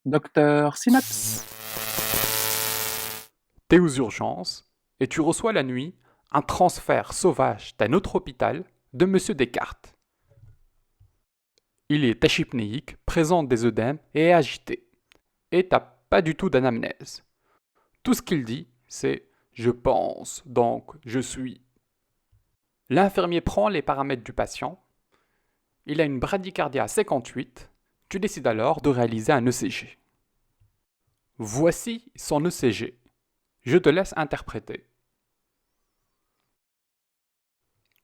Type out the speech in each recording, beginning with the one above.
Docteur Synapse. T'es aux urgences et tu reçois la nuit un transfert sauvage d'un autre hôpital de Monsieur Descartes. Il est tachypnéique, présente des œdèmes et est agité. Et t'as pas du tout d'anamnèse. Tout ce qu'il dit, c'est je pense, donc je suis. L'infirmier prend les paramètres du patient. Il a une bradycardie à 58. Tu décides alors de réaliser un ECG. Voici son ECG. Je te laisse interpréter.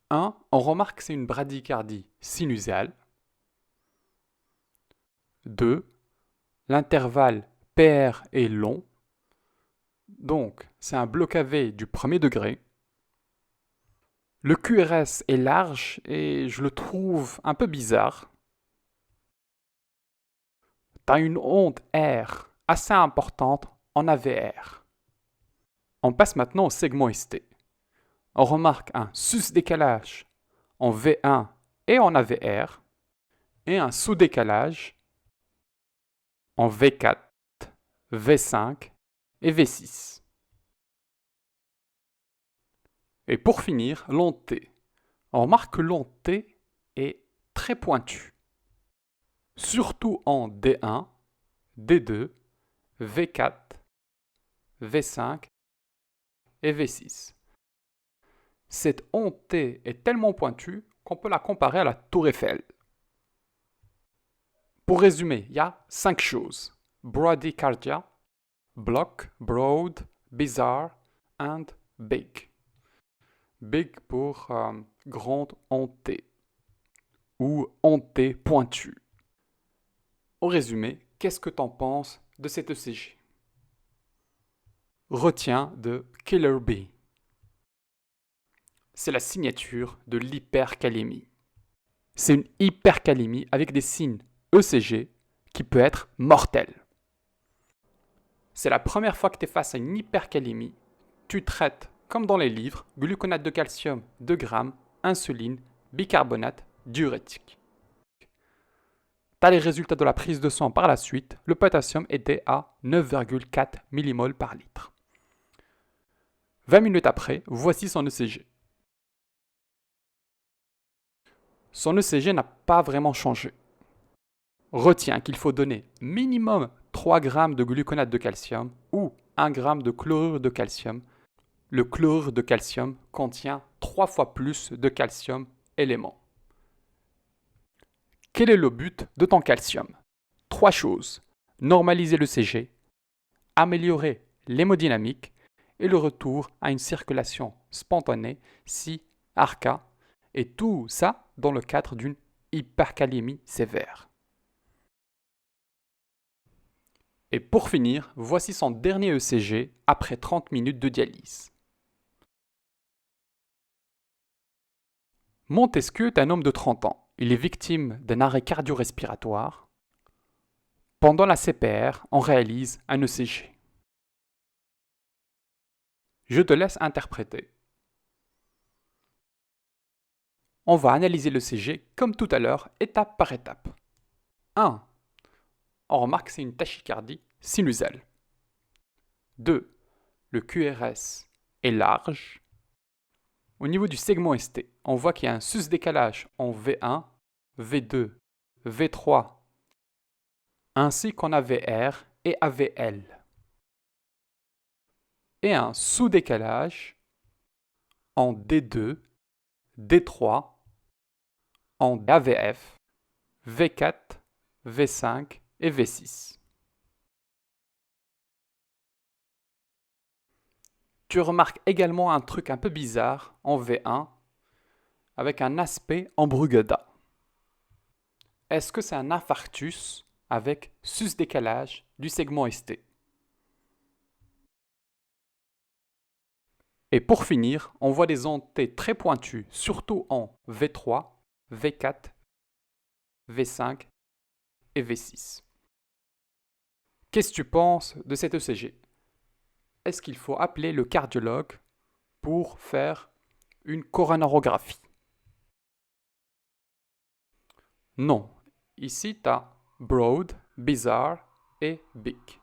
1. On remarque que c'est une bradycardie sinusale. 2. L'intervalle PR est long. Donc, c'est un bloc AV du premier degré. Le QRS est large et je le trouve un peu bizarre. T'as une onde R assez importante en AVR. On passe maintenant au segment ST. On remarque un sus-décalage en V1 et en AVR et un sous-décalage en V4, V5 et V6. Et pour finir, l'onde T. On remarque que l'onde T est très pointue, surtout en D1, D2, V4, V5 et V6. Cette onde T est tellement pointue qu'on peut la comparer à la tour Eiffel. Pour résumer, il y a 5 choses. Bradycardia, block, broad, bizarre and big. Big pour grande onde T ou onde T pointue. Au résumé, qu'est-ce que t'en penses de cet ECG? Retiens de Killer B. C'est la signature de l'hypercalémie. C'est une hypercalémie avec des signes ECG qui peut être mortelle. C'est la première fois que tu es face à une hypercalémie. Tu traites, comme dans les livres, gluconate de calcium 2 grammes, insuline, bicarbonate, diurétique. Tu as les résultats de la prise de sang par la suite. Le potassium était à 9,4 mmol par litre. 20 minutes après, voici son ECG. Son ECG n'a pas vraiment changé. Retiens qu'il faut donner minimum 3 grammes de gluconate de calcium ou 1 gramme de chlorure de calcium. Le chlorure de calcium contient 3 fois plus de calcium élément. Quel est le but de ton calcium? 3 choses. Normaliser le CG, améliorer l'hémodynamique et le retour à une circulation spontanée si ARCA, et tout ça dans le cadre d'une hypercalémie sévère. Et pour finir, voici son dernier ECG après 30 minutes de dialyse. Montesquieu est un homme de 30 ans. Il est victime d'un arrêt cardio-respiratoire. Pendant la CPR, on réalise un ECG. Je te laisse interpréter. On va analyser l'ECG comme tout à l'heure, étape par étape. 1. On remarque que c'est une tachycardie sinusale. 2. Le QRS est large. Au niveau du segment ST, on voit qu'il y a un sus-décalage en V1, V2, V3, ainsi qu'en AVR et AVL. Et un sous-décalage en D2, D3, en AVF, V4, V5 et V6. Tu remarques également un truc un peu bizarre en V1 avec un aspect en Brugada. Est-ce que c'est un infarctus avec sus-décalage du segment ST? Et pour finir, on voit des ondes T très pointues, surtout en V3, V4, V5 et V6. Qu'est-ce que tu penses de cet ECG? Est-ce qu'il faut appeler le cardiologue pour faire une coronarographie? Non. Ici, tu as broad, bizarre et BIC.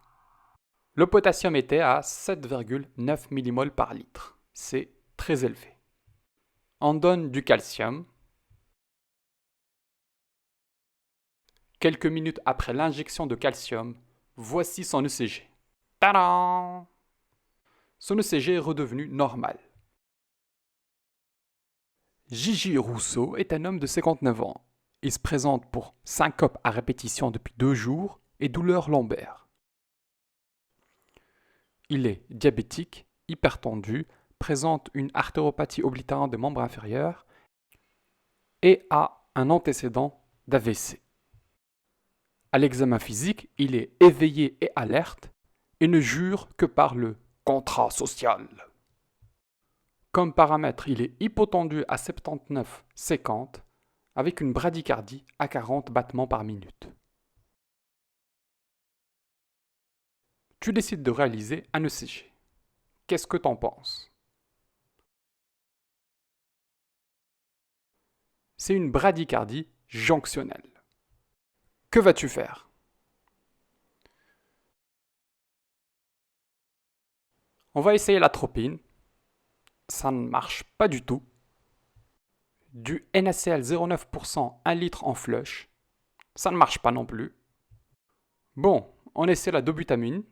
Le potassium était à 7,9 mmol par litre. C'est très élevé. On donne du calcium. Quelques minutes après l'injection de calcium, voici son ECG. Tadam! Son ECG est redevenu normal. Gigi Rousseau est un homme de 59 ans. Il se présente pour syncope à répétition depuis 2 jours et douleurs lombaires. Il est diabétique, hypertendu, présente une artéropathie oblitérante des membres inférieurs et a un antécédent d'AVC. À l'examen physique, il est éveillé et alerte et ne jure que par le contrat social. Comme paramètre, il est hypotendu à 79,50 avec une bradycardie à 40 battements par minute. Tu décides de réaliser un ECG. Qu'est-ce que t'en penses? C'est une bradycardie jonctionnelle. Que vas-tu faire? On va essayer l'atropine. Ça ne marche pas du tout. Du NaCl 0,9%, 1 litre en flush. Ça ne marche pas non plus. Bon, on essaie la dobutamine.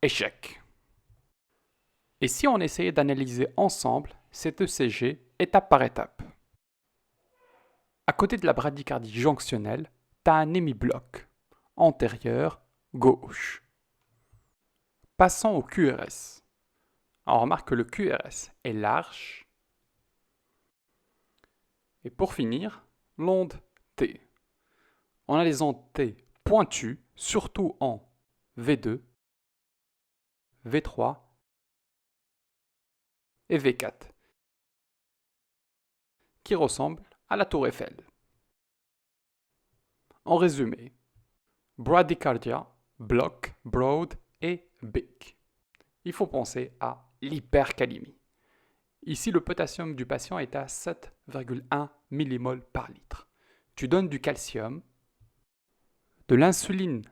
Échec. Et si on essayait d'analyser ensemble cet ECG étape par étape? À côté de la bradycardie jonctionnelle, tu as un hémibloc antérieur gauche. Passons au QRS. On remarque que le QRS est large. Et pour finir, l'onde T. On a les ondes T pointues, surtout en V2, V3 et V4, qui ressemblent à la tour Eiffel. En résumé, bradycardia, bloc, broad et BIC. Il faut penser à l'hypercalémie. Ici, le potassium du patient est à 7,1 mmol par litre. Tu donnes du calcium, de l'insuline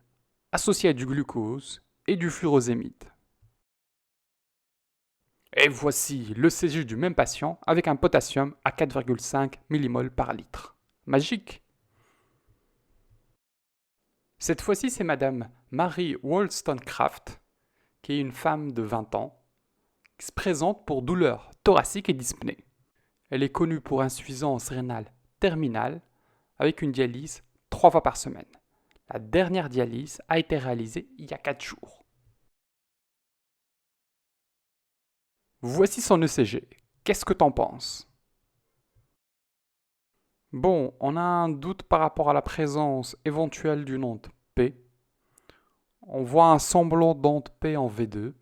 associée à du glucose et du furosémide. Et voici l'ECG du même patient avec un potassium à 4,5 mmol par litre. Magique! Cette fois-ci, c'est Madame Mary Wollstonecraft, qui est une femme de 20 ans, qui se présente pour douleurs thoraciques et dyspnée. Elle est connue pour insuffisance rénale terminale avec une dialyse 3 fois par semaine. La dernière dialyse a été réalisée il y a 4 jours. Voici son ECG. Qu'est-ce que t'en penses? Bon, on a un doute par rapport à la présence éventuelle d'une onde P. On voit un semblant d'onde P en V2.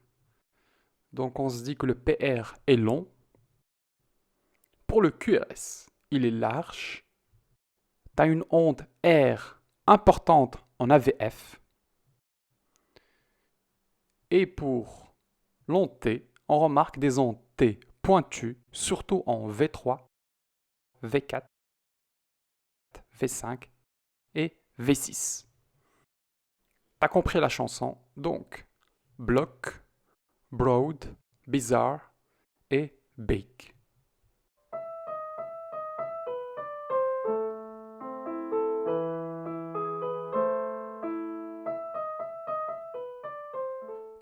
Donc on se dit que le PR est long. Pour le QRS, il est large. Tu as une onde R importante en AVF. Et pour l'onde T, on remarque des ondes T pointues, surtout en V3, V4, V5 et V6. T'as compris la chanson, donc bloc, broad, bizarre et big.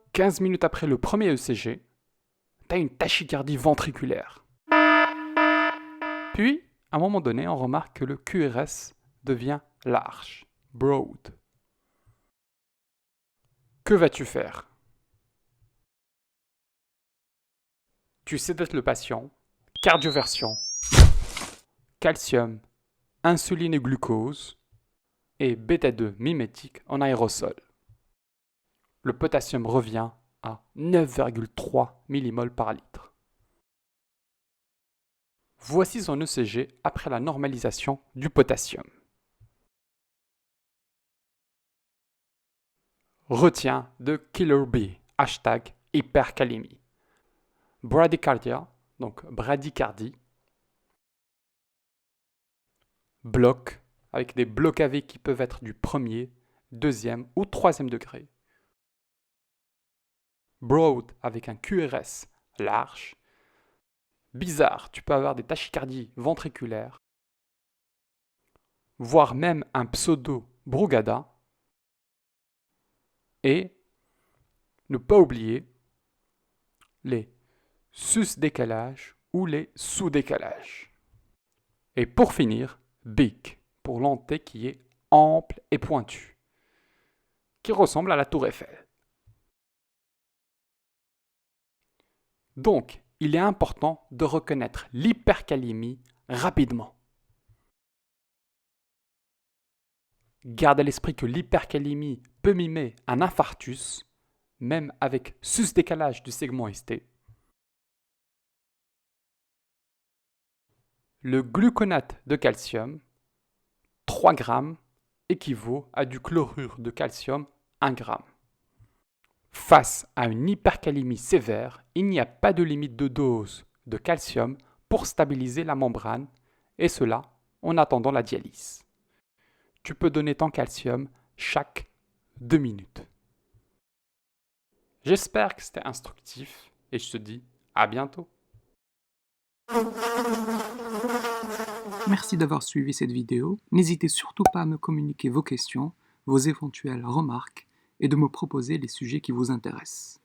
« 15 minutes après le premier ECG, tu as une tachycardie ventriculaire. Puis, à un moment donné, on remarque que le QRS devient large, broad. Que vas-tu faire? Tu sédates le patient, cardioversion, calcium, insuline et glucose, et bêta-2 mimétique en aérosol. Le potassium revient à 9,3 mmol par litre. Voici son ECG après la normalisation du potassium. Retiens de Killer Bee, hashtag hypercalémie. Bradycardia, donc bradycardie. Bloc, avec des blocs AV qui peuvent être du premier, deuxième ou troisième degré. Broad avec un QRS large. Bizarre, tu peux avoir des tachycardies ventriculaires, voire même un pseudo-Brugada. Et ne pas oublier les sus-décalages ou les sous-décalages. Et pour finir, big, pour l'anté qui est ample et pointu, qui ressemble à la tour Eiffel. Donc, il est important de reconnaître l'hypercalémie rapidement. Garde à l'esprit que l'hypercalémie peut mimer un infarctus, même avec sus-décalage du segment ST. Le gluconate de calcium, 3 grammes, équivaut à du chlorure de calcium, 1 gramme. Face à une hypercalémie sévère, il n'y a pas de limite de dose de calcium pour stabiliser la membrane, et cela en attendant la dialyse. Tu peux donner ton calcium chaque 2 minutes. J'espère que c'était instructif et je te dis à bientôt. Merci d'avoir suivi cette vidéo. N'hésitez surtout pas à me communiquer vos questions, vos éventuelles remarques et de me proposer les sujets qui vous intéressent.